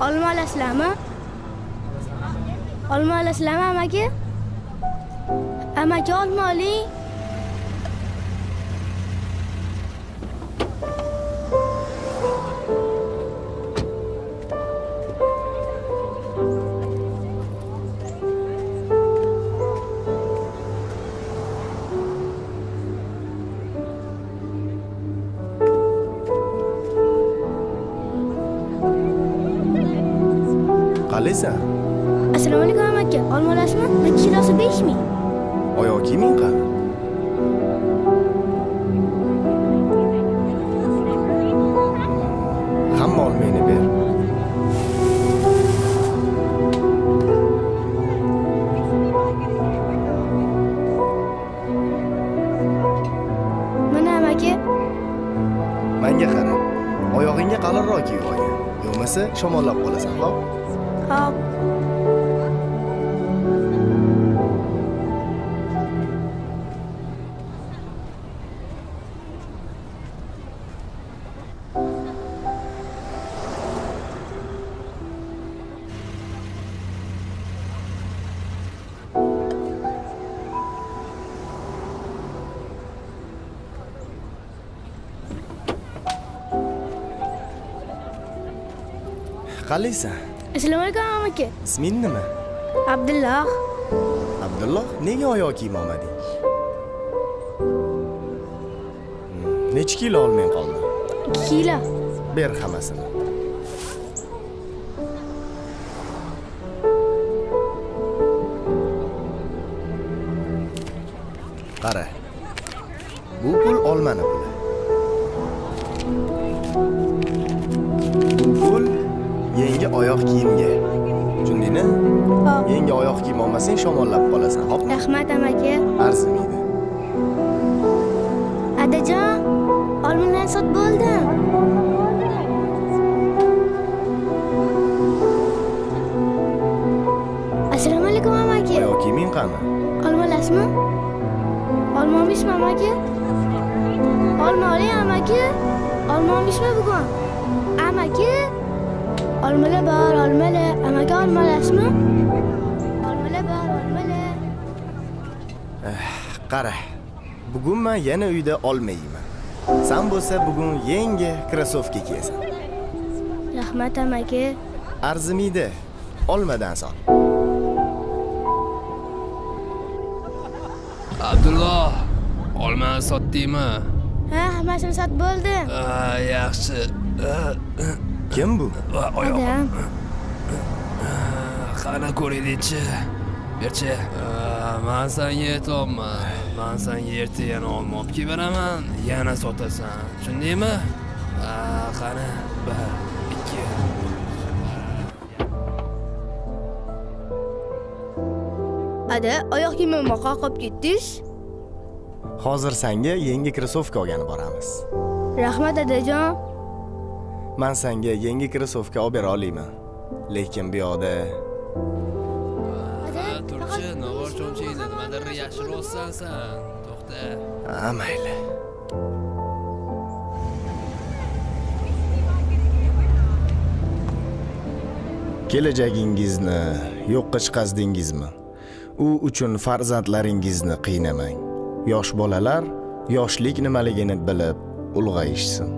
Olma olasizlarmi? Olma olasizlarmi amaki? Amaki olma oling. Qalaysan? Assalomu alaykum amaki. Olma olasizmi? Bir kilosi 5000. Oyoq kiyiming qani? Hamma olmayni ber. Mana amaki. Menga qara. Oyog'ingga qalinroq kiyib olgin. Bo'lmasa shamollab qolasan, xo'p? Hop. Qalaysan? Assalomu alaykum amaki. Isming nima? Abdulloh. Abdulloh, nega oyoq kiyim olmading? Necha kilo olmay qolding? 2 kilo. Ber hammasini. Qara. Bu pul olmani puli. Bu pul yangi oyoq kiyimga. Tushundingmi? Hop. Yangi oyoq kiyim olmasang shamollab qolasan. Hop, Rahmat amaki. arzimaydi. Adajon, olmalarni sotib bo'ldim. Assalomu alaykum amaki. Oyoq kiyiming qani? Olma olasizmi? Olma olmaysizmi amaki? Olma oling amaki. Olma olmaysizmi bugun? Amaki. Olmalar bor, olmalar. Amaki olma olasizmi? Olmalar bor, olmalar. Qara. Bugun men yana uyda olmayman. Sen bo'lsa bugun yangi krossovka kiyasan. Rahmat amaki. Arzimaydi. Olmadan sol. Abdulloh, olmani sotdingmi? Ha, hammasini sotib bo'ldim. Yaxshi. Kim bu? Oyog'im. Adam. Qani ko'raylik-chi. Berchi. Men senga aytolman. Men senga erta yana olma olib kelib beraman, yana sotasan. Tushundingmi? Qani, 1, 2. Ada, oyoq kiyimimni qoqib ketdingiz? Hozir senga yangi krossovka olgani boramiz. Rahmat adajon. Men senga yangi krossovka olib bera olmayman. Lekin bu yoqda Turchi, navor cho'mchingni nimadir yashirib olsan sen. To'xta. mayli. Kelajagingizni yo'qqa chiqazdingizmi? U uchun farzandlaringizni qiynamang. Yosh bolalar yoshlik nimaligini bilib ulg'ayishsin.